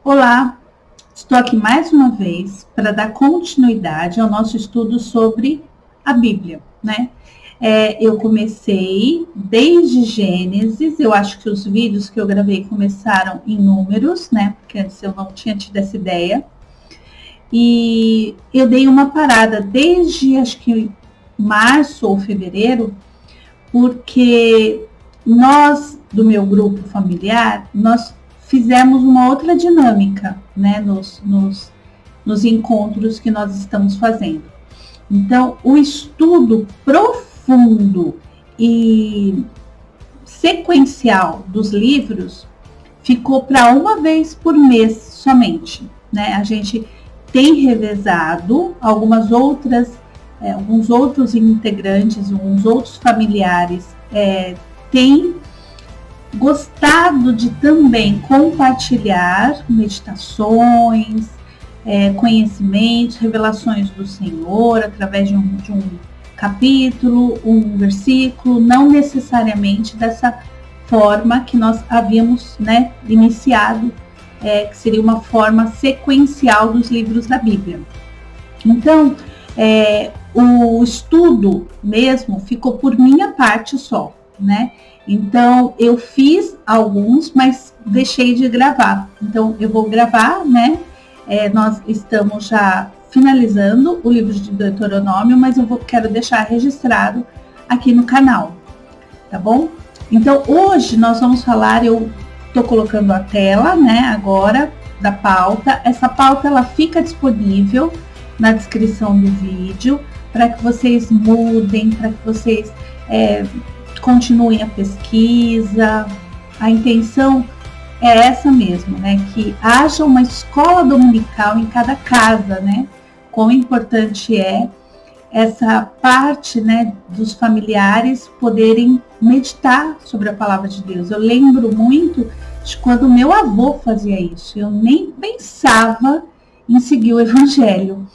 Olá, estou aqui mais uma vez para dar continuidade ao nosso estudo sobre a Bíblia, né? Eu comecei desde Gênesis, eu acho que os vídeos que eu gravei começaram em Números, né? Porque antes eu não tinha tido essa ideia. E eu dei uma parada desde, acho que março ou fevereiro, porque nós, do meu grupo familiar, nós fizemos uma outra dinâmica, né, nos encontros que nós estamos fazendo. Então, o estudo profundo e sequencial dos livros ficou para uma vez por mês somente, né? A gente tem revezado alguns outros integrantes, alguns outros familiares têm gostado de também compartilhar meditações, conhecimentos, revelações do Senhor através de um capítulo, um versículo, não necessariamente dessa forma que nós havíamos, né, iniciado, que seria uma forma sequencial dos livros da Bíblia. Então, o estudo mesmo ficou por minha parte só, né? Então, eu fiz alguns, mas deixei de gravar. Então, eu vou gravar, né? Nós estamos já finalizando o livro de Deuteronômio, mas quero deixar registrado aqui no canal, tá bom? Então, hoje nós vamos falar, eu estou colocando a tela, né, agora, da pauta. Essa pauta, ela fica disponível na descrição do vídeo, para que vocês mudem, para que vocês continuem a pesquisa. A intenção é essa mesmo, né? Que haja uma escola dominical em cada casa, né? Quão importante é essa parte, né, dos familiares poderem meditar sobre a palavra de Deus. Eu lembro muito de quando meu avô fazia isso. Eu nem pensava em seguir o evangelho,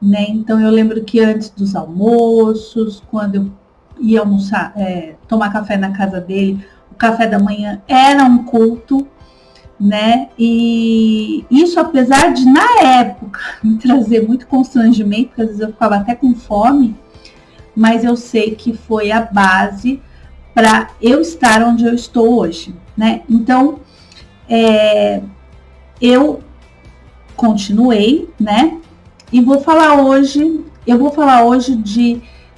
né? Então eu lembro que antes dos almoços, quando eu ia almoçar, tomar café na casa dele, o café da manhã era um culto, né? E isso, apesar de na época me trazer muito constrangimento, porque às vezes eu ficava até com fome, mas eu sei que foi a base para eu estar onde eu estou hoje, né? Então eu continuei, né? E eu vou falar hoje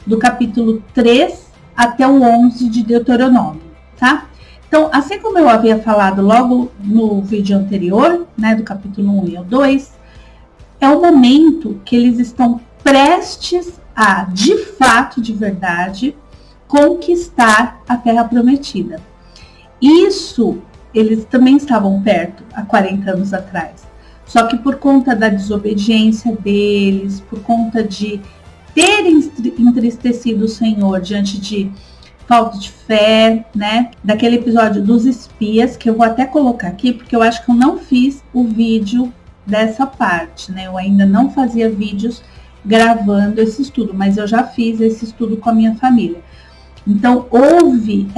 do capítulo 3 até o 11 de Deuteronômio, tá? Então, assim como eu havia falado logo no vídeo anterior, né, do capítulo 1 e o 2, é o momento que eles estão prestes a, de fato, de verdade, conquistar a Terra Prometida. Isso, eles também estavam perto, há 40 anos atrás. Só que por conta da desobediência deles, por conta de terem entristecido o Senhor diante de falta de fé, né? Daquele episódio dos espias, que eu vou até colocar aqui, porque eu acho que eu não fiz o vídeo dessa parte, né? Eu ainda não fazia vídeos gravando esse estudo, mas eu já fiz esse estudo com a minha família. Então, houve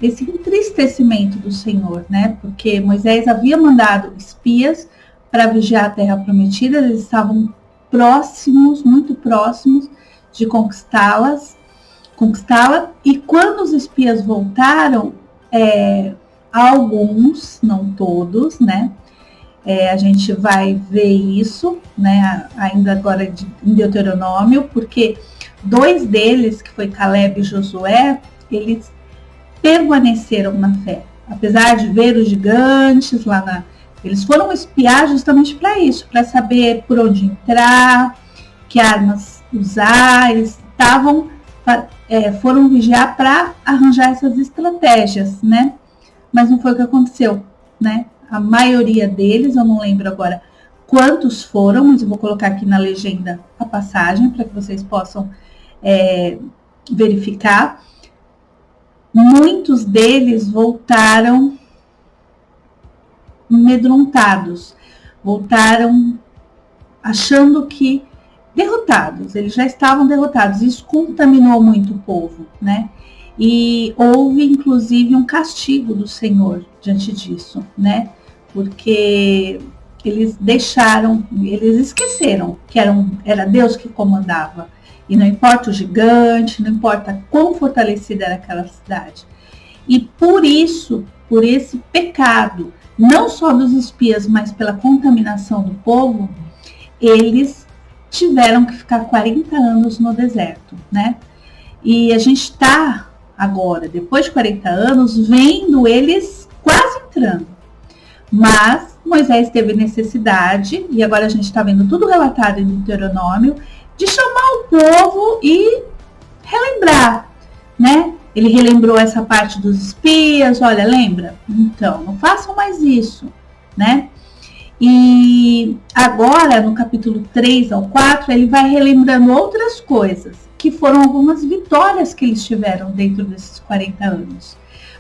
esse entristecimento do Senhor, né? Porque Moisés havia mandado espias para vigiar a Terra Prometida, eles estavam próximos, muito próximos de conquistá-la, e quando os espias voltaram, alguns, não todos, né? A gente vai ver isso, né? Ainda agora em Deuteronômio, porque 2 deles, que foi Caleb e Josué, eles permaneceram na fé, apesar de ver os gigantes lá eles foram espiar justamente para isso, para saber por onde entrar, que armas usar. Eles foram vigiar para arranjar essas estratégias, né? Mas não foi o que aconteceu, né? A maioria deles, eu não lembro agora quantos foram, mas eu vou colocar aqui na legenda a passagem para que vocês possam verificar. Muitos deles voltaram amedrontados, voltaram achando que derrotados, eles já estavam derrotados. Isso contaminou muito o povo, né? E houve inclusive um castigo do Senhor diante disso, né? Porque eles deixaram, eles esqueceram que era Deus que comandava. E não importa o gigante, não importa quão fortalecida era aquela cidade. E por isso, por esse pecado, não só dos espias, mas pela contaminação do povo, eles tiveram que ficar 40 anos no deserto, né? E a gente está agora, depois de 40 anos, vendo eles quase entrando. Mas Moisés teve necessidade, e agora a gente está vendo tudo relatado em Deuteronômio, de chamar o povo e relembrar, né? Ele relembrou essa parte dos espias, olha, lembra? Então, não façam mais isso, né? E agora, no capítulo 3 ao 4, ele vai relembrando outras coisas, que foram algumas vitórias que eles tiveram dentro desses 40 anos.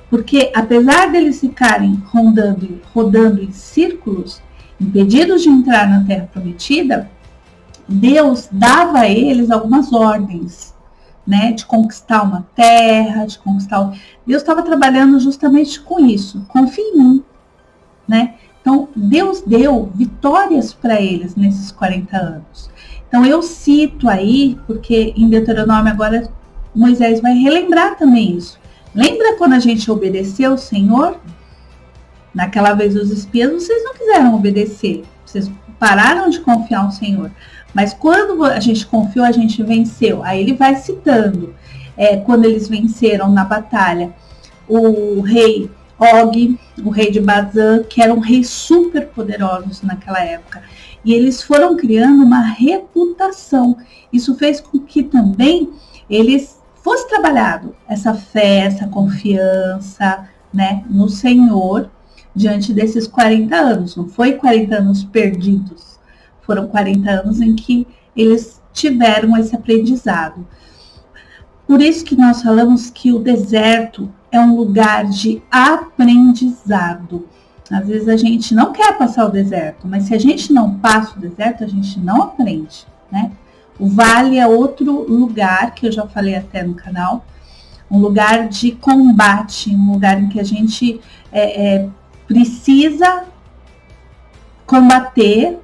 Porque, apesar deles ficarem rodando em círculos, impedidos de entrar na Terra Prometida, Deus dava a eles algumas ordens, né, de conquistar uma terra, de conquistar... Deus estava trabalhando justamente com isso, confia em mim, né? Então, Deus deu vitórias para eles nesses 40 anos. Então, eu cito aí, porque em Deuteronômio agora Moisés vai relembrar também isso. Lembra quando a gente obedeceu o Senhor? Naquela vez os espias, vocês não quiseram obedecer. Vocês pararam de confiar no Senhor. Mas quando a gente confiou, a gente venceu. Aí ele vai citando, quando eles venceram na batalha, o rei Og, o rei de Bazã, que eram reis super poderosos naquela época. E eles foram criando uma reputação. Isso fez com que também eles fosse trabalhado essa fé, essa confiança, né, no Senhor diante desses 40 anos. Não foi 40 anos perdidos, foram 40 anos em que eles tiveram esse aprendizado. Por isso que nós falamos que o deserto é um lugar de aprendizado. Às vezes a gente não quer passar o deserto, mas se a gente não passa o deserto, a gente não aprende, né? O vale é outro lugar, que eu já falei até no canal, um lugar de combate, um lugar em que a gente precisa combater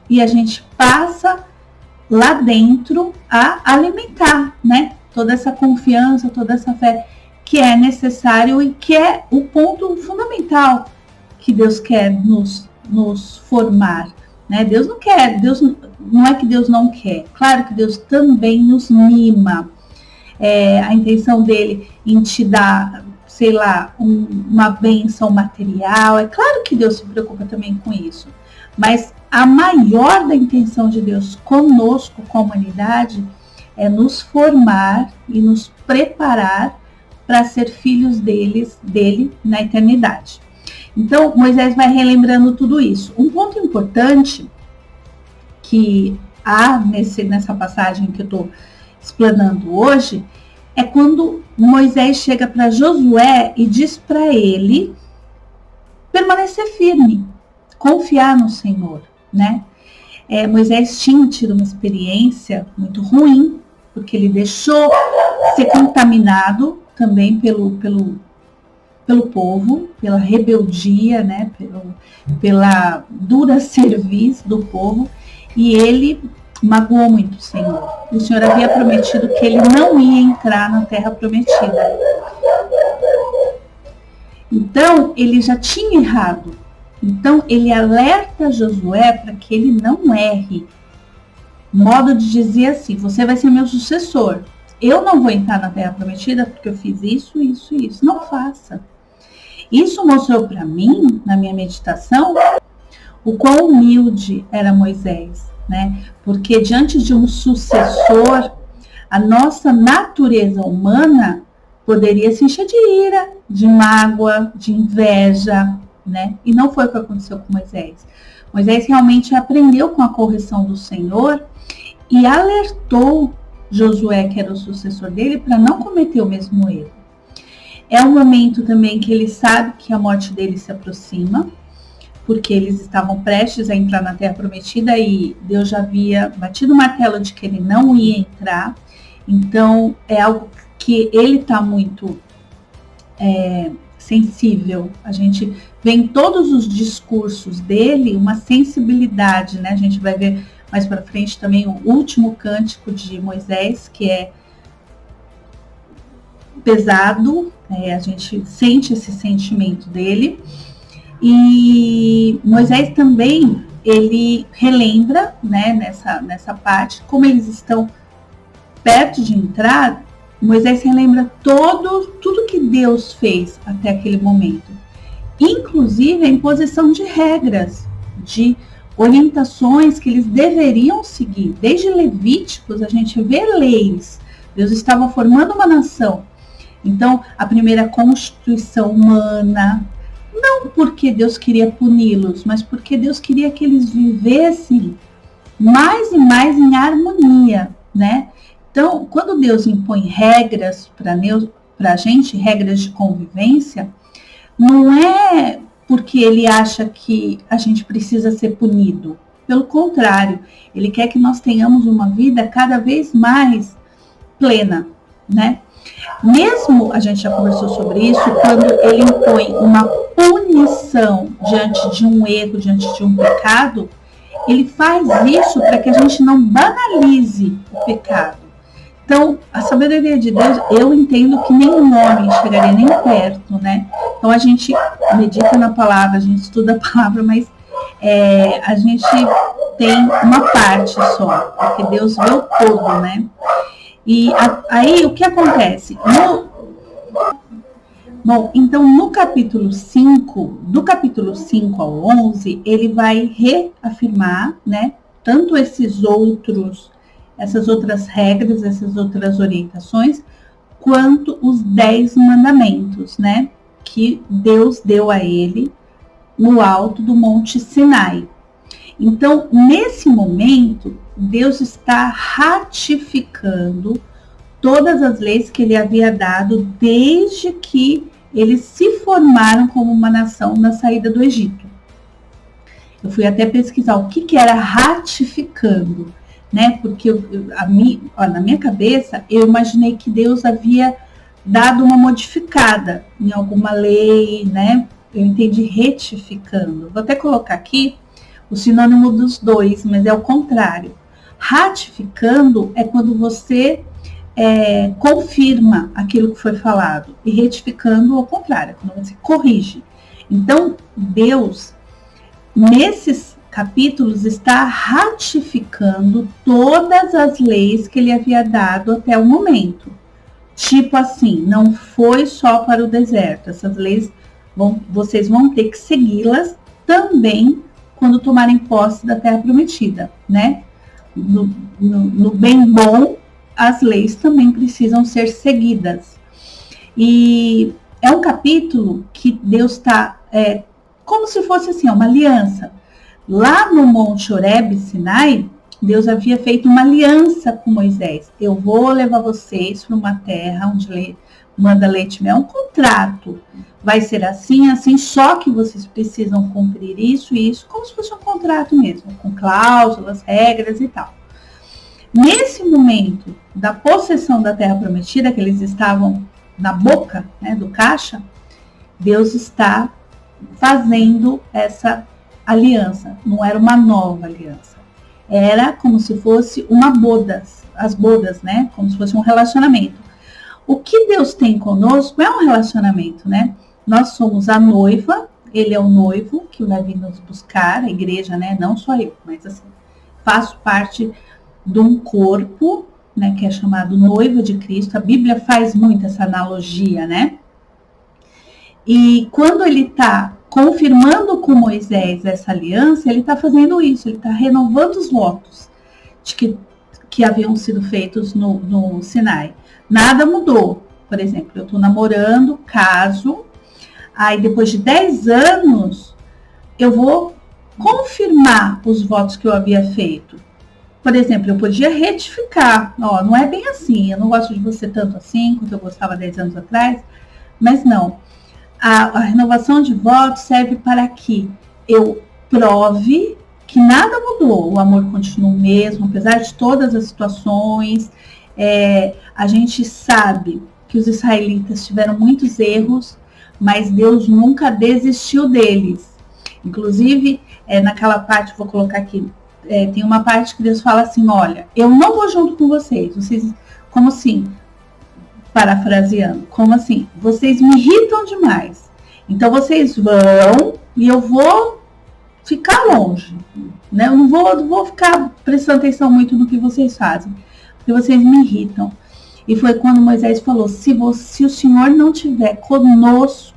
e a gente passa lá dentro a alimentar, né? Toda essa confiança, toda essa fé que é necessário e que é o ponto fundamental que Deus quer nos formar, né? Deus não quer, não é que Deus não quer, claro que Deus também nos mima. A intenção dele em te dar, sei lá, uma bênção material, é claro que Deus se preocupa também com isso, mas a maior da intenção de Deus conosco, com a humanidade, é nos formar e nos preparar para ser filhos dele na eternidade. Então, Moisés vai relembrando tudo isso. Um ponto importante que há nessa passagem que eu estou explanando hoje é quando Moisés chega para Josué e diz para ele permanecer firme, confiar no Senhor, né? Moisés tinha tido uma experiência muito ruim, porque ele deixou ser contaminado também pelo povo, pela rebeldia, né? Pela dura serviço do povo, e ele magoou muito o Senhor. O Senhor havia prometido que ele não ia entrar na terra prometida. Então, ele já tinha errado. Então, ele alerta Josué para que ele não erre. Modo de dizer assim, você vai ser meu sucessor. Eu não vou entrar na terra prometida porque eu fiz isso, isso e isso. Não faça. Isso mostrou para mim, na minha meditação, o quão humilde era Moisés, né? Porque diante de um sucessor, a nossa natureza humana poderia se encher de ira, de mágoa, de inveja, né? E não foi o que aconteceu com Moisés. Moisés realmente aprendeu com a correção do Senhor e alertou Josué, que era o sucessor dele, para não cometer o mesmo erro. É um momento também que ele sabe que a morte dele se aproxima, porque eles estavam prestes a entrar na Terra Prometida e Deus já havia batido o martelo de que ele não ia entrar. Então, é algo que ele está muito sensível. A gente vê em todos os discursos dele uma sensibilidade, né? A gente vai ver mais para frente também o último cântico de Moisés, que é pesado, a gente sente esse sentimento dele. E Moisés também, ele relembra, né, nessa parte, como eles estão perto de entrar, Moisés relembra tudo que Deus fez até aquele momento. Inclusive a imposição de regras, de orientações que eles deveriam seguir. Desde Levíticos a gente vê leis. Deus estava formando uma nação. Então, a primeira constituição humana, não porque Deus queria puni-los, mas porque Deus queria que eles vivessem mais e mais em harmonia, né? Então, quando Deus impõe regras para a gente, regras de convivência, não é porque Ele acha que a gente precisa ser punido. Pelo contrário, Ele quer que nós tenhamos uma vida cada vez mais plena, né? Mesmo, a gente já conversou sobre isso, quando Ele impõe uma punição diante de um erro, diante de um pecado, Ele faz isso para que a gente não banalize o pecado. Então, a sabedoria de Deus, eu entendo que nenhum homem chegaria nem perto, né? Então, a gente medita na palavra, a gente estuda a palavra, mas a gente tem uma parte só, porque Deus vê o todo, né? E aí, o que acontece? Bom, então, no capítulo 5, do capítulo 5 ao 11, ele vai reafirmar, né? Tanto essas outras regras, essas outras orientações, quanto os 10 mandamentos, né, que Deus deu a ele no alto do Monte Sinai. Então, nesse momento, Deus está ratificando todas as leis que ele havia dado desde que eles se formaram como uma nação na saída do Egito. Eu fui até pesquisar o que era ratificando, né? Porque na minha cabeça, eu imaginei que Deus havia dado uma modificada em alguma lei, né? Eu entendi retificando. Vou até colocar aqui o sinônimo dos dois, mas é o contrário. Ratificando é quando você confirma aquilo que foi falado, e retificando ao contrário, é quando você corrige. Então, Deus, nesses capítulos, está ratificando todas as leis que ele havia dado até o momento. Tipo assim, não foi só para o deserto. Essas leis vocês vão ter que segui-las também quando tomarem posse da terra prometida, né? No bem bom, as leis também precisam ser seguidas. E é um capítulo que Deus está, como se fosse assim, uma aliança. Lá no Monte Horebe, Sinai, Deus havia feito uma aliança com Moisés. Eu vou levar vocês para uma terra onde manda leite e mel, um contrato. Vai ser assim, assim, só que vocês precisam cumprir isso e isso, como se fosse um contrato mesmo, com cláusulas, regras e tal. Nesse momento da possessão da terra prometida, que eles estavam na boca, né, do caixa, Deus está fazendo essa aliança. Não era uma nova aliança. Era como se fosse as bodas, né? Como se fosse um relacionamento. O que Deus tem conosco é um relacionamento, né? Nós somos a noiva, ele é o noivo que vai vir nos buscar, a igreja, né? Não só eu, mas assim, faço parte de um corpo, né? Que é chamado noiva de Cristo. A Bíblia faz muito essa analogia, né? E quando ele está confirmando com Moisés essa aliança, ele está fazendo isso, ele está renovando os votos que haviam sido feitos no Sinai. Nada mudou. Por exemplo, eu estou namorando, caso, aí depois de 10 anos, eu vou confirmar os votos que eu havia feito. Por exemplo, eu podia retificar, não é bem assim, eu não gosto de você tanto assim, quanto eu gostava 10 anos atrás, mas não. A renovação de votos serve para que eu prove que nada mudou, o amor continua o mesmo, apesar de todas as situações. A gente sabe que os israelitas tiveram muitos erros, mas Deus nunca desistiu deles. Inclusive, naquela parte, vou colocar aqui, tem uma parte que Deus fala assim, olha, eu não vou junto com vocês, como assim? Parafraseando, como assim? Vocês me irritam demais. Então, vocês vão e eu vou ficar longe, né? Eu não vou ficar prestando atenção muito no que vocês fazem, porque vocês me irritam. E foi quando Moisés falou, se o Senhor não estiver conosco,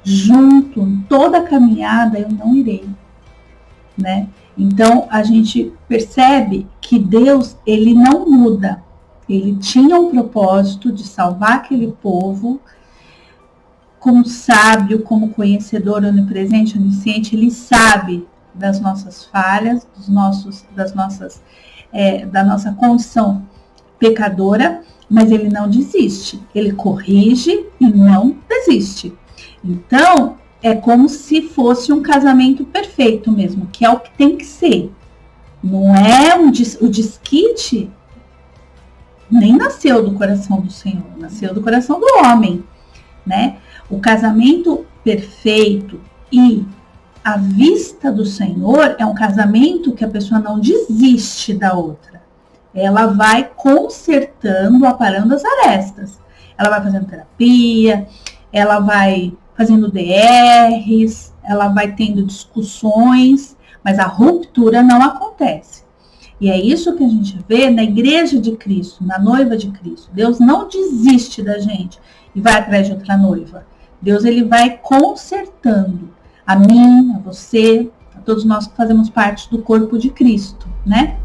junto, em toda a caminhada, eu não irei, né? Então, a gente percebe que Deus, ele não muda. Ele tinha um propósito de salvar aquele povo. Como sábio, como conhecedor onipresente, onisciente, ele sabe das nossas falhas, da nossa condição pecadora, mas ele não desiste. Ele corrige e não desiste. Então, é como se fosse um casamento perfeito mesmo, que é o que tem que ser. Não é o desquite, nem nasceu do coração do Senhor, nasceu do coração do homem, né? O casamento perfeito e a vista do Senhor é um casamento que a pessoa não desiste da outra. Ela vai consertando, aparando as arestas. Ela vai fazendo terapia, ela vai fazendo DRs, ela vai tendo discussões, mas a ruptura não acontece. E é isso que a gente vê na igreja de Cristo, na noiva de Cristo. Deus não desiste da gente e vai atrás de outra noiva. Deus, ele vai consertando a mim, a você, a todos nós que fazemos parte do corpo de Cristo, né?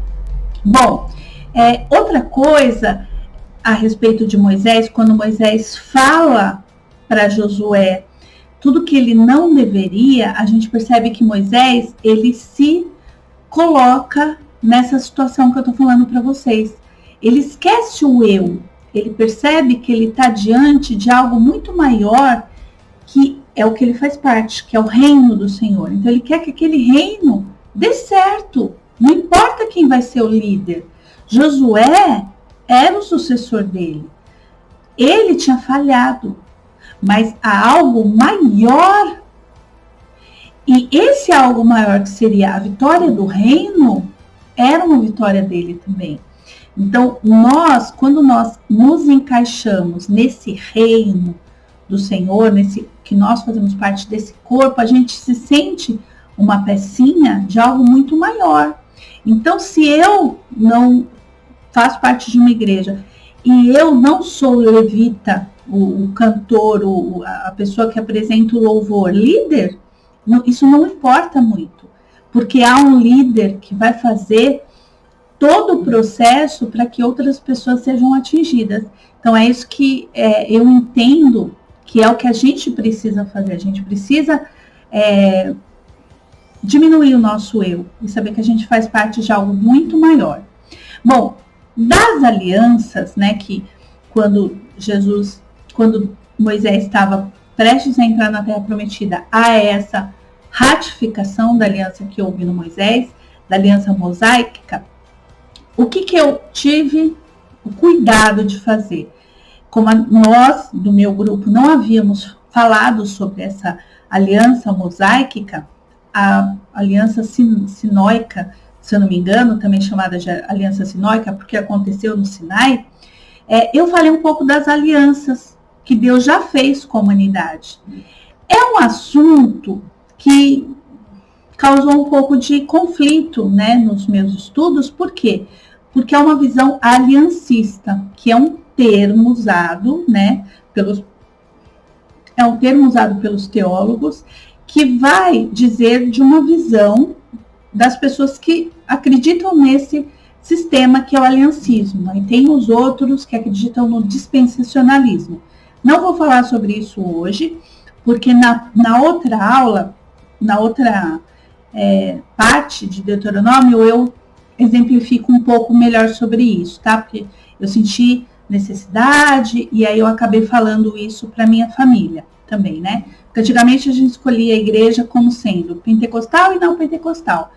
Bom, outra coisa a respeito de Moisés, quando Moisés fala para Josué tudo que ele não deveria, a gente percebe que Moisés, ele se coloca nessa situação que eu estou falando para vocês. Ele esquece o eu, ele percebe que ele está diante de algo muito maior, que é o que ele faz parte, que é o reino do Senhor. Então ele quer que aquele reino dê certo, não importa quem vai ser o líder. Josué era o sucessor dele. Ele tinha falhado, mas há algo maior. E esse algo maior, que seria a vitória do reino, era uma vitória dele também. Então, quando nós nos encaixamos nesse reino do Senhor, que nós fazemos parte desse corpo, a gente se sente uma pecinha de algo muito maior. Então, se eu não faço parte de uma igreja e eu não sou levita, o cantor, a pessoa que apresenta o louvor, líder, isso não importa muito, porque há um líder que vai fazer todo o processo para que outras pessoas sejam atingidas. Então, é isso que eu entendo que é o que a gente precisa fazer. A gente precisa diminuir o nosso eu e saber que a gente faz parte de algo muito maior. Bom, das alianças, né, que quando Moisés estava prestes a entrar na Terra Prometida, há essa ratificação da aliança que houve no Moisés, da aliança mosaica. O que eu tive o cuidado de fazer? Como nós, do meu grupo, não havíamos falado sobre essa aliança mosaica, a aliança sinóica, se eu não me engano, também chamada de aliança sinóica, porque aconteceu no Sinai, eu falei um pouco das alianças que Deus já fez com a humanidade. É um assunto que causou um pouco de conflito, né, nos meus estudos. Por quê? Porque é uma visão aliancista, que é um termo usado, né, pelos teólogos, que vai dizer de uma visão das pessoas que acreditam nesse sistema que é o aliancismo. E tem os outros que acreditam no dispensacionalismo. Não vou falar sobre isso hoje, porque na outra aula, na outra parte de Deuteronômio, eu exemplifico um pouco melhor sobre isso, tá? Porque eu senti necessidade e aí eu acabei falando isso para minha família também, né? Porque antigamente a gente escolhia a igreja como sendo pentecostal e não pentecostal.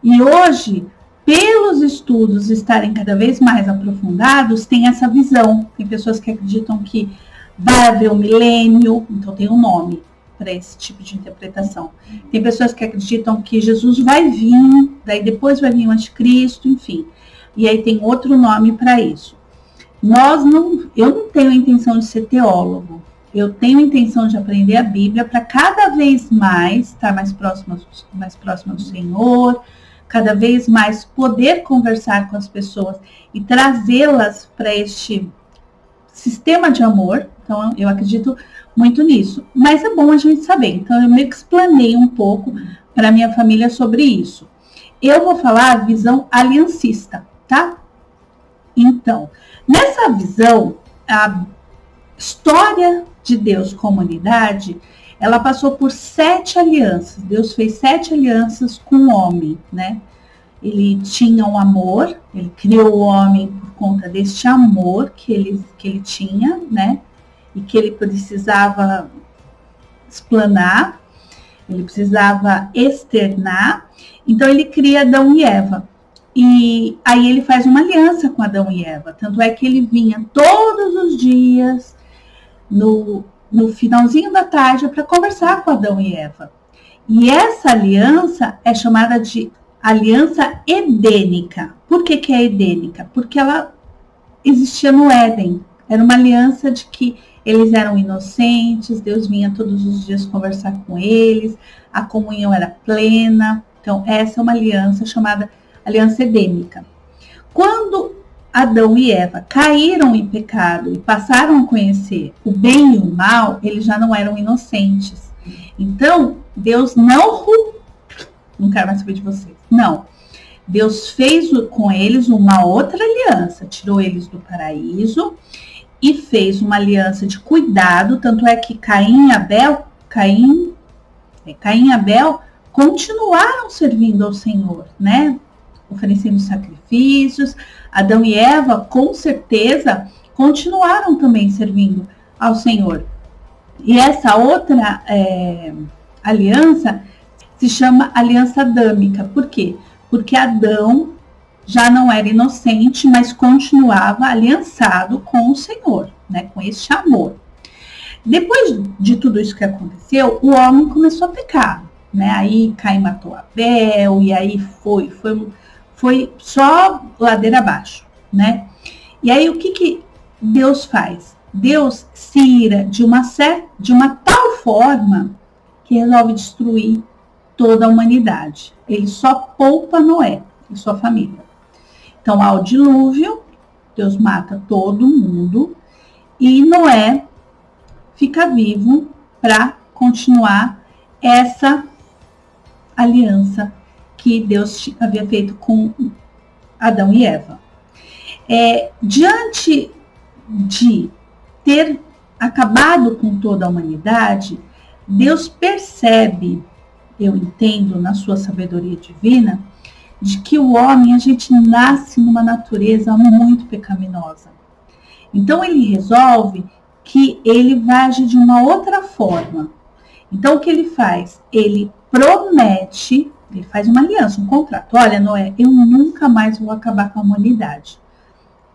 E hoje, pelos estudos estarem cada vez mais aprofundados, tem essa visão. Tem pessoas que acreditam que vai haver um milênio, então tem um nome para esse tipo de interpretação. Tem pessoas que acreditam que Jesus vai vir, daí depois vai vir o anticristo, enfim. E aí tem outro nome para isso. Eu não tenho a intenção de ser teólogo. Eu tenho a intenção de aprender a Bíblia para cada vez mais estar mais próxima do Senhor, cada vez mais poder conversar com as pessoas e trazê-las para este sistema de amor. Então, eu acredito muito nisso. Mas é bom a gente saber. Então, eu meio que explanei um pouco para minha família sobre isso. Eu vou falar a visão aliancista, tá? Então, nessa visão, a história de Deus com a humanidade, ela passou por 7 alianças. Deus fez 7 alianças com o homem, né? Ele tinha um amor, ele criou o homem por conta deste amor que ele tinha, né? E que ele precisava explanar, ele precisava externar. Então, ele cria Adão e Eva. E aí ele faz uma aliança com Adão e Eva. Tanto é que ele vinha todos os dias, no finalzinho da tarde, para conversar com Adão e Eva. E essa aliança é chamada de aliança edênica. Por que é edênica? Porque ela existia no Éden. Era uma aliança de que eles eram inocentes, Deus vinha todos os dias conversar com eles, a comunhão era plena. Então, essa é uma aliança chamada aliança edênica. Quando Adão e Eva caíram em pecado e passaram a conhecer o bem e o mal, eles já não eram inocentes. Então, Deus não quero mais saber de vocês. Não. Deus fez com eles uma outra aliança, tirou eles do paraíso e fez uma aliança de cuidado, tanto é que Caim e Abel continuaram servindo ao Senhor, né? Oferecendo sacrifícios. Adão e Eva, com certeza, continuaram também servindo ao Senhor. E essa outra aliança se chama aliança adâmica. Por quê? Porque Adão já não era inocente, mas continuava aliançado com o Senhor, né? Com esse amor. Depois de tudo isso que aconteceu, o homem começou a pecar, né? Aí Caim matou Abel, e aí foi só ladeira abaixo, né? E aí o que Deus faz? Deus se ira de uma tal forma que resolve destruir toda a humanidade. Ele só poupa Noé e sua família. Então, há o dilúvio, Deus mata todo mundo e Noé fica vivo para continuar essa aliança que Deus havia feito com Adão e Eva. Diante de ter acabado com toda a humanidade, Deus percebe, eu entendo na sua sabedoria divina, de que o homem, a gente nasce numa natureza muito pecaminosa. Então ele resolve que ele vai agir de uma outra forma. Então o que ele faz? Ele promete, ele faz uma aliança, um contrato. Olha, Noé, eu nunca mais vou acabar com a humanidade.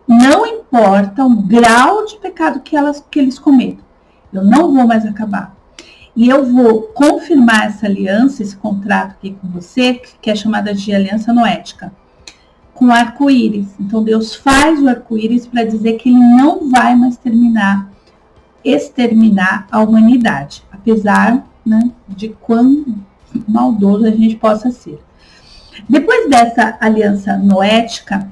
Não importa o grau de pecado que eles cometam. Eu não vou mais acabar. E eu vou confirmar essa aliança, esse contrato aqui com você, que é chamada de aliança noética, com arco-íris. Então, Deus faz o arco-íris para dizer que ele não vai mais exterminar a humanidade, apesar, né, de quão maldoso a gente possa ser. Depois dessa aliança noética,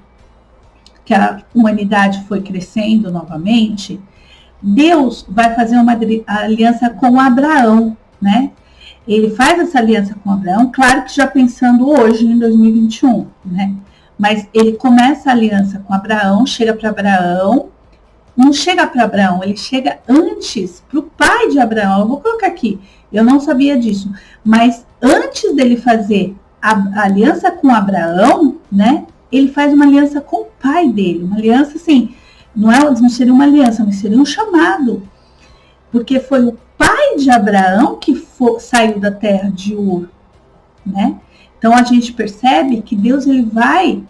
que a humanidade foi crescendo novamente, Deus vai fazer uma aliança com Abraão, né? Ele faz essa aliança com Abraão, claro que já pensando hoje, em 2021, né? Mas ele começa a aliança com Abraão, chega para Abraão, não chega para Abraão, ele chega antes para o pai de Abraão. Eu vou colocar aqui, eu não sabia disso, mas antes dele fazer a aliança com Abraão, né? Ele faz uma aliança com o pai dele, uma aliança assim, não seria uma aliança, mas seria um chamado. Porque foi o pai de Abraão que saiu da terra de Ur, né? Então a gente percebe que Deus ele vai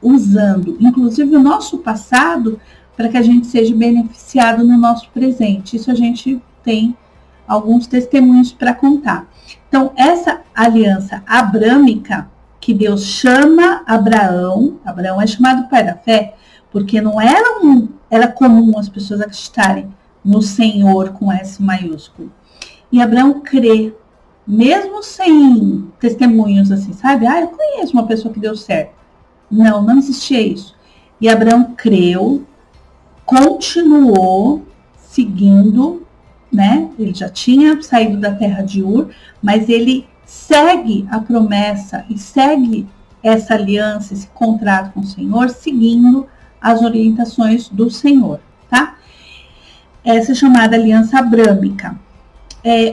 usando, inclusive o nosso passado, para que a gente seja beneficiado no nosso presente. Isso a gente tem alguns testemunhos para contar. Então, essa aliança abrâmica, que Deus chama Abraão é chamado pai da fé, porque não era comum as pessoas acreditarem no Senhor com S maiúsculo. E Abraão crê, mesmo sem testemunhos assim, sabe? Eu conheço uma pessoa que deu certo. Não existia isso. E Abraão creu, continuou seguindo, né? Ele já tinha saído da terra de Ur, mas ele segue a promessa e segue essa aliança, esse contrato com o Senhor, seguindo as orientações do Senhor, tá? Essa é chamada aliança abrâmica.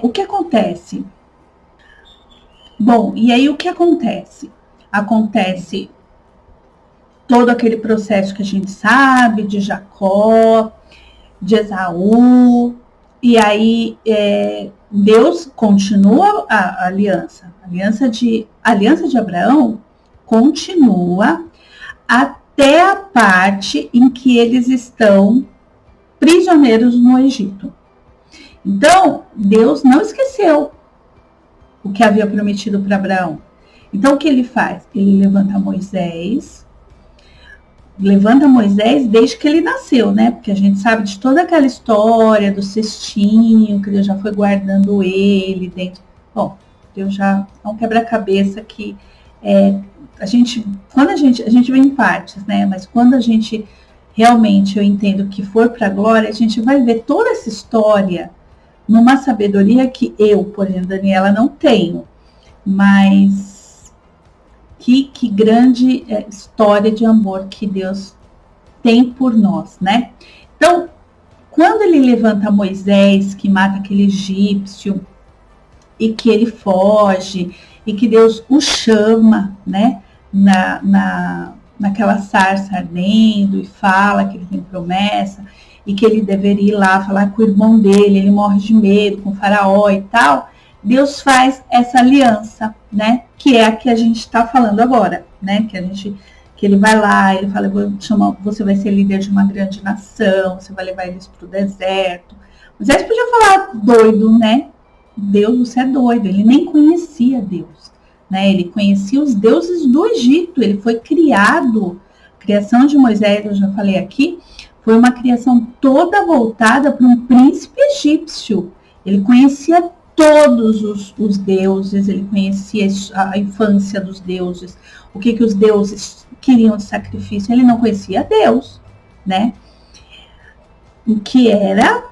O que acontece? Bom, e aí o que acontece? Acontece todo aquele processo que a gente sabe de Jacó, de Esaú, e aí Deus continua a aliança. A aliança de Abraão continua até a parte em que eles estão prisioneiros no Egito. Então, Deus não esqueceu o que havia prometido para Abraão. Então, o que ele faz? Ele levanta Moisés desde que ele nasceu, né? Porque a gente sabe de toda aquela história do cestinho, que Deus já foi guardando ele dentro. Bom, Deus já é um quebra-cabeça que quando a gente vê em partes, né? Mas quando a gente realmente, eu entendo que for para a glória, a gente vai ver toda essa história numa sabedoria que eu, por exemplo, Daniela, não tenho. Mas que grande história de amor que Deus tem por nós, né? Então, quando ele levanta Moisés, que mata aquele egípcio, e que ele foge, e que Deus o chama, né? Naquela sarça ardendo, e fala que ele tem promessa, e que ele deveria ir lá falar com o irmão dele, ele morre de medo com o faraó e tal. Deus faz essa aliança, né? Que é a que a gente está falando agora, né? Que ele vai lá, ele fala, você vai ser líder de uma grande nação, você vai levar eles para o deserto. Moisés podia falar doido, né? Deus, você é doido. Ele nem conhecia Deus, né? Ele conhecia os deuses do Egito. Ele foi criado. A criação de Moisés, eu já falei aqui, foi uma criação toda voltada para um príncipe egípcio. Ele conhecia todos os deuses, ele conhecia a infância dos deuses, o que os deuses queriam de sacrifício. Ele não conhecia Deus, né? O que era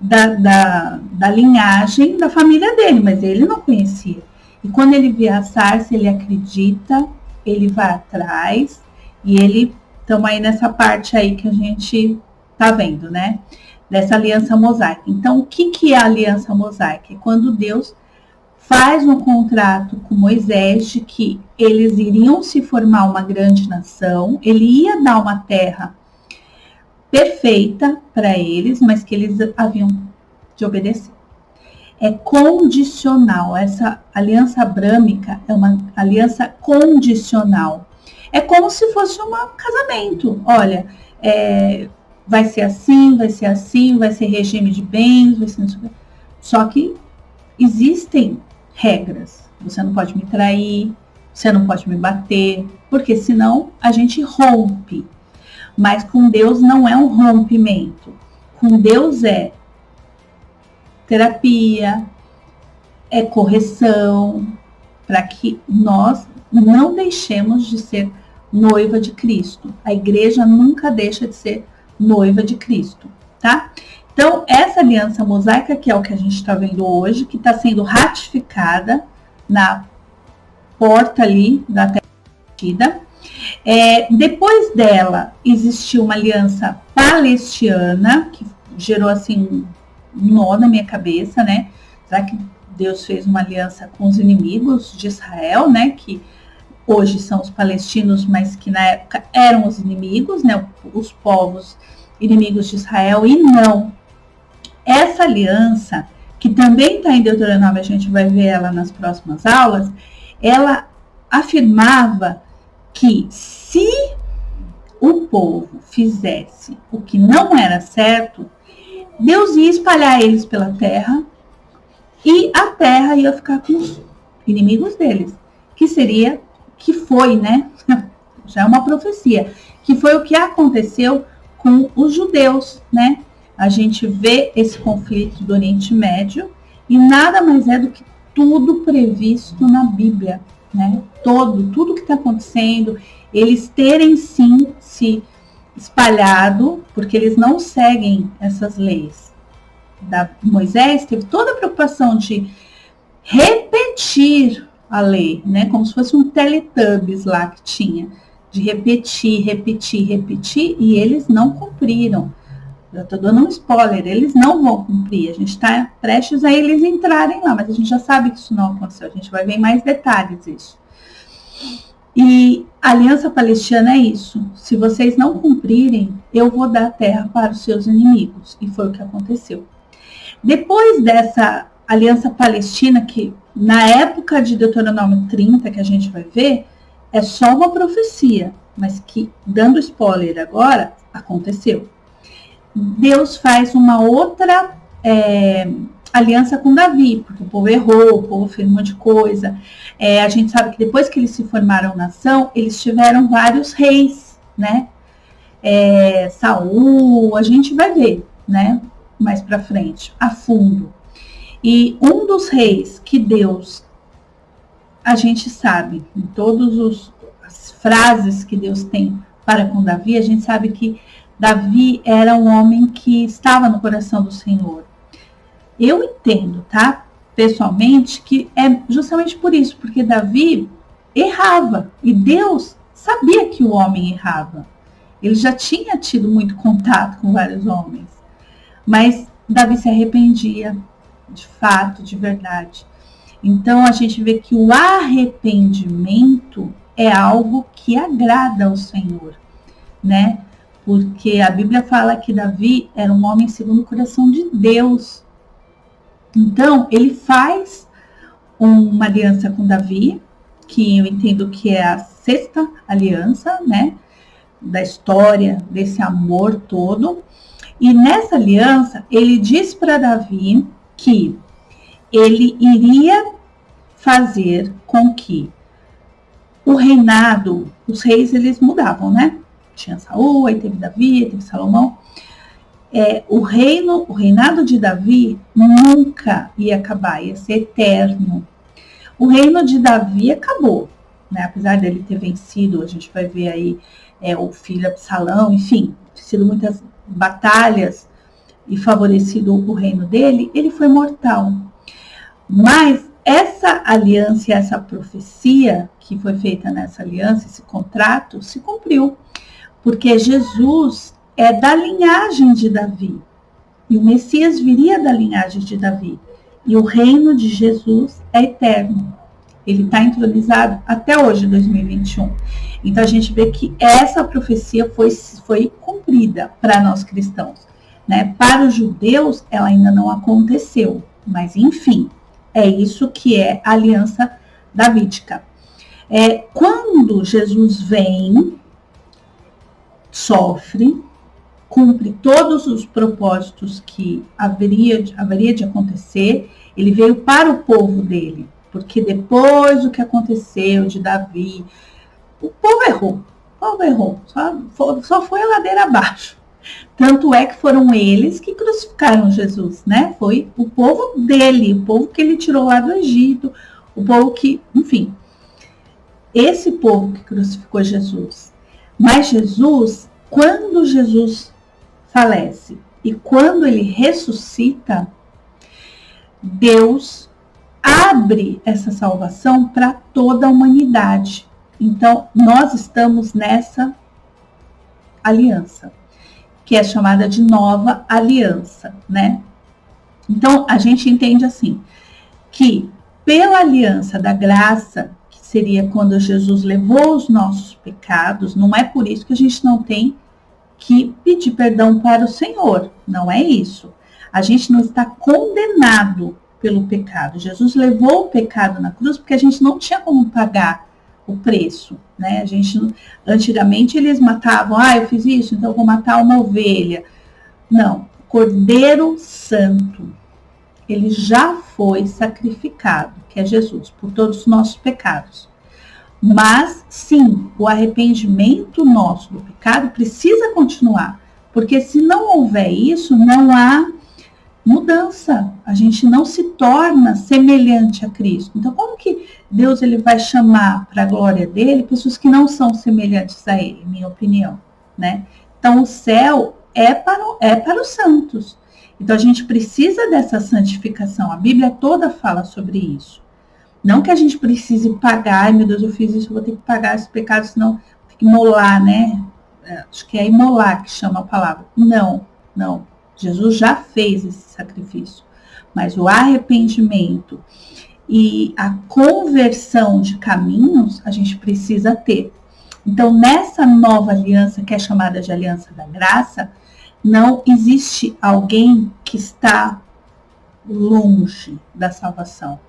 da linhagem da família dele, mas ele não conhecia. E quando ele vê a sarça, ele acredita, ele vai atrás, e estamos aí nessa parte aí que a gente tá vendo, né? Dessa aliança mosaica. Então, o que é a aliança mosaica? É quando Deus faz um contrato com Moisés de que eles iriam se formar uma grande nação, ele ia dar uma terra perfeita para eles, mas que eles haviam de obedecer. É condicional. Essa aliança abrâmica é uma aliança condicional. É como se fosse um casamento. Olha, vai ser assim, vai ser assim, vai ser regime de bens, vai ser... Só que existem regras. Você não pode me trair, você não pode me bater, porque senão a gente rompe. Mas com Deus não é um rompimento. Com Deus é terapia, é correção, para que nós não deixemos de ser noiva de Cristo. A igreja nunca deixa de ser noiva de Cristo, tá? Então, essa aliança mosaica, que é o que a gente está vendo hoje, que está sendo ratificada na porta ali da terra prometida. Depois dela, existiu uma aliança palestina, que gerou assim um nó na minha cabeça, né? Será que Deus fez uma aliança com os inimigos de Israel, né? Que hoje são os palestinos, mas que na época eram os inimigos, né? Os povos inimigos de Israel. E não. Essa aliança, que também está em Deuteronômio, a gente vai ver ela nas próximas aulas, ela afirmava que se o povo fizesse o que não era certo, Deus ia espalhar eles pela terra e a terra ia ficar com os inimigos deles, que foi, né? Já é uma profecia, que foi o que aconteceu com os judeus, né? A gente vê esse conflito do Oriente Médio e nada mais é do que tudo previsto na Bíblia, né? Tudo que está acontecendo, eles terem sim se espalhado, porque eles não seguem essas leis. Moisés teve toda a preocupação de repetir a lei, né? Como se fosse um Teletubbies lá que tinha, de repetir, e eles não cumpriram. Eu estou dando um spoiler, eles não vão cumprir, a gente está prestes a eles entrarem lá, mas a gente já sabe que isso não aconteceu, a gente vai ver em mais detalhes isso. E a Aliança Palestina é isso, se vocês não cumprirem, eu vou dar a terra para os seus inimigos, e foi o que aconteceu. Depois dessa Aliança Palestina, que na época de Deuteronômio 30, que a gente vai ver, é só uma profecia, mas que, dando spoiler agora, aconteceu. Deus faz uma outra aliança com Davi, porque o povo errou, o povo fez um monte de coisa. A gente sabe que depois que eles se formaram nação, eles tiveram vários reis, né? Saul, a gente vai ver, né? Mais para frente, a fundo. E um dos reis que Deus, a gente sabe, em todas as frases que Deus tem para com Davi, a gente sabe que Davi era um homem que estava no coração do Senhor. Eu entendo, tá? Pessoalmente, que é justamente por isso, porque Davi errava e Deus sabia que o homem errava. Ele já tinha tido muito contato com vários homens, mas Davi se arrependia, de fato, de verdade. Então a gente vê que o arrependimento é algo que agrada ao Senhor, né? Porque a Bíblia fala que Davi era um homem segundo o coração de Deus. Então, ele faz uma aliança com Davi, que eu entendo que é a sexta aliança, né, da história desse amor todo. E nessa aliança, ele diz para Davi que ele iria fazer com que o reinado, os reis, eles mudavam, né? Tinha Saul, aí teve Davi, aí teve Salomão. O reinado de Davi nunca ia acabar, ia ser eterno. O reino de Davi acabou, né? Apesar dele ter vencido, a gente vai ver aí o filho Absalão, enfim, sido muitas batalhas e favorecido o reino dele, ele foi mortal. Mas essa aliança, essa profecia que foi feita nessa aliança, esse contrato, se cumpriu. Porque Jesus é da linhagem de Davi. E o Messias viria da linhagem de Davi. E o reino de Jesus é eterno. Ele está entronizado até hoje, 2021. Então a gente vê que essa profecia foi cumprida para nós cristãos, né? Para os judeus, ela ainda não aconteceu. Mas, enfim, é isso que é a aliança davídica. Quando Jesus vem, sofre, cumpre todos os propósitos que haveria de acontecer, ele veio para o povo dele, porque depois do que aconteceu de Davi, o povo errou, só foi a ladeira abaixo. Tanto é que foram eles que crucificaram Jesus, né? Foi o povo dele, o povo que ele tirou lá do Egito, o povo que, enfim, esse povo que crucificou Jesus. Mas Jesus, quando Jesus falece e quando ele ressuscita, Deus abre essa salvação para toda a humanidade. Então, nós estamos nessa aliança, que é chamada de nova aliança, né? Então, a gente entende assim, que pela aliança da graça, que seria quando Jesus levou os nossos pecados, não é por isso que a gente não tem que pedir perdão para o Senhor, não é isso. A gente não está condenado pelo pecado. Jesus levou o pecado na cruz porque a gente não tinha como pagar o preço, né? Antigamente eles matavam, eu fiz isso, então eu vou matar uma ovelha. Não, Cordeiro Santo, ele já foi sacrificado, que é Jesus, por todos os nossos pecados. Mas, sim, o arrependimento nosso do pecado precisa continuar, porque se não houver isso, não há mudança. A gente não se torna semelhante a Cristo. Então, como que Deus ele vai chamar para a glória dele pessoas que não são semelhantes a ele, minha opinião, né? Então, o céu é para os santos. Então, a gente precisa dessa santificação. A Bíblia toda fala sobre isso. Não que a gente precise pagar, ai meu Deus, eu fiz isso, eu vou ter que pagar esse pecado, senão vou ter que imolar, né? Acho que é imolar que chama a palavra. Não. Jesus já fez esse sacrifício. Mas o arrependimento e a conversão de caminhos, a gente precisa ter. Então, nessa nova aliança, que é chamada de aliança da graça, não existe alguém que está longe da salvação.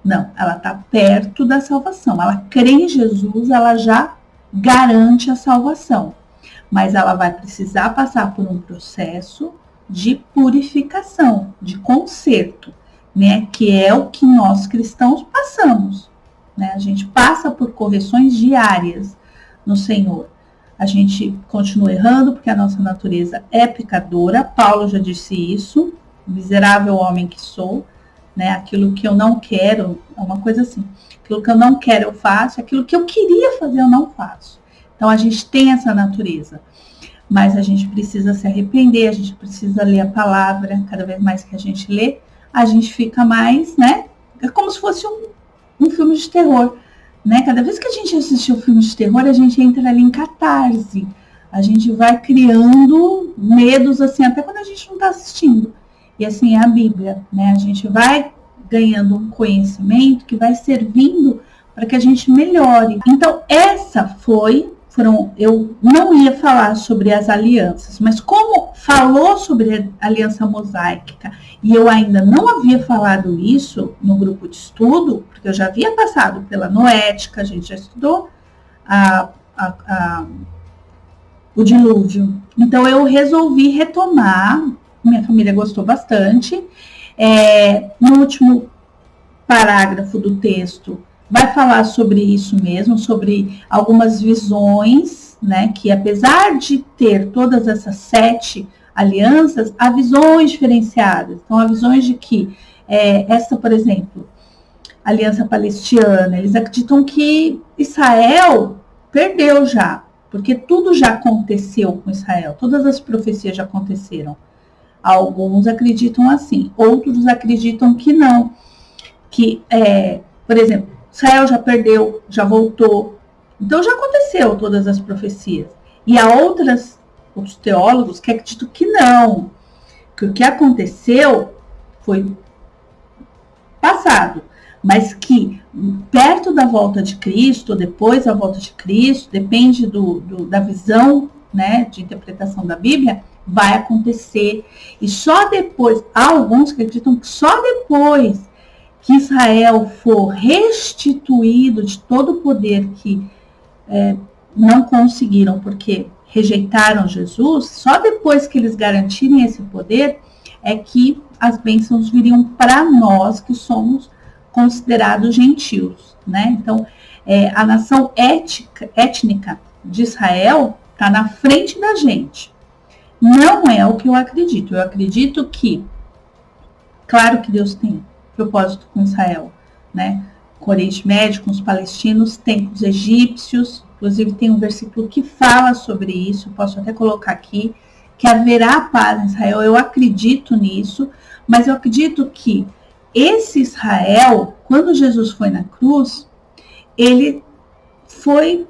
Não, ela está perto da salvação. Ela crê em Jesus, ela já garante a salvação. Mas ela vai precisar passar por um processo de purificação, de conserto, né? Que é o que nós cristãos passamos, né? A gente passa por correções diárias no Senhor. A gente continua errando porque a nossa natureza é pecadora. Paulo já disse isso. Miserável homem que sou. Né? Aquilo que eu não quero, é uma coisa assim, aquilo que eu não quero eu faço, aquilo que eu queria fazer eu não faço. Então a gente tem essa natureza, mas a gente precisa se arrepender, a gente precisa ler a palavra, cada vez mais que a gente lê, a gente fica mais, né, é como se fosse um filme de terror, né? Cada vez que a gente assiste um filme de terror, a gente entra ali em catarse, a gente vai criando medos, assim, até quando a gente não está assistindo. E assim é a Bíblia, né? A gente vai ganhando um conhecimento que vai servindo para que a gente melhore. Então, eu não ia falar sobre as alianças, mas como falou sobre a aliança mosaica, e eu ainda não havia falado isso no grupo de estudo, porque eu já havia passado pela noética, a gente já estudou o dilúvio. Então, eu resolvi retomar. Minha família gostou bastante. No último parágrafo do texto, vai falar sobre isso mesmo, sobre algumas visões, né? Que apesar de ter todas essas 7 alianças, há visões diferenciadas. Então, há visões de que essa, por exemplo, aliança palestina, eles acreditam que Israel perdeu já, porque tudo já aconteceu com Israel, todas as profecias já aconteceram. Alguns acreditam assim, outros acreditam que não. Que, por exemplo, Israel já perdeu, já voltou. Então já aconteceu todas as profecias. E há outros teólogos que acreditam que não. Que o que aconteceu foi passado. Mas que perto da volta de Cristo, depois da volta de Cristo, depende da visão, né, de interpretação da Bíblia, vai acontecer. E só depois, há alguns que acreditam que só depois que Israel for restituído de todo o poder que não conseguiram, porque rejeitaram Jesus, só depois que eles garantirem esse poder, é que as bênçãos viriam para nós, que somos considerados gentios, né? Então, a nação étnica de Israel está na frente da gente. Não é o que eu acredito. Eu acredito que, claro que Deus tem propósito com Israel, né? Com o Oriente Médio, com os palestinos, tem com os egípcios. Inclusive tem um versículo que fala sobre isso, posso até colocar aqui, que haverá paz em Israel. Eu acredito nisso, mas eu acredito que esse Israel, quando Jesus foi na cruz, ele foi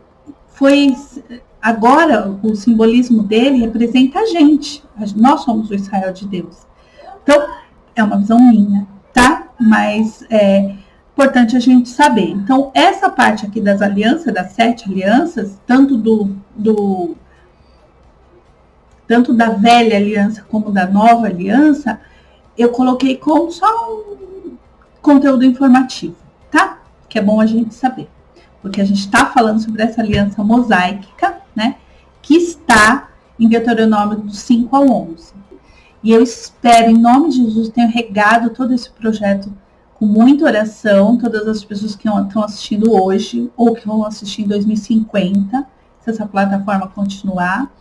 agora o simbolismo dele representa a gente. Nós somos o Israel de Deus. Então, é uma visão minha, tá? Mas é importante a gente saber. Então, essa parte aqui das alianças, das 7 alianças, tanto tanto da velha aliança como da nova aliança, eu coloquei como só um conteúdo informativo, tá? Que é bom a gente saber. porque a gente está falando sobre essa aliança mosaica, né? Que está em Deuteronômio do 5 ao 11. E eu espero, em nome de Jesus, tenho regado todo esse projeto com muita oração, todas as pessoas que estão assistindo hoje, ou que vão assistir em 2050, se essa plataforma continuar,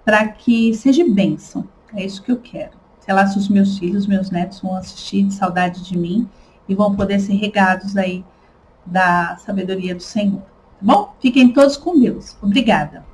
para que seja bênção. É isso que eu quero. Sei lá se os meus filhos, meus netos vão assistir de saudade de mim e vão poder ser regados aí da sabedoria do Senhor. Tá bom? Fiquem todos com Deus. Obrigada.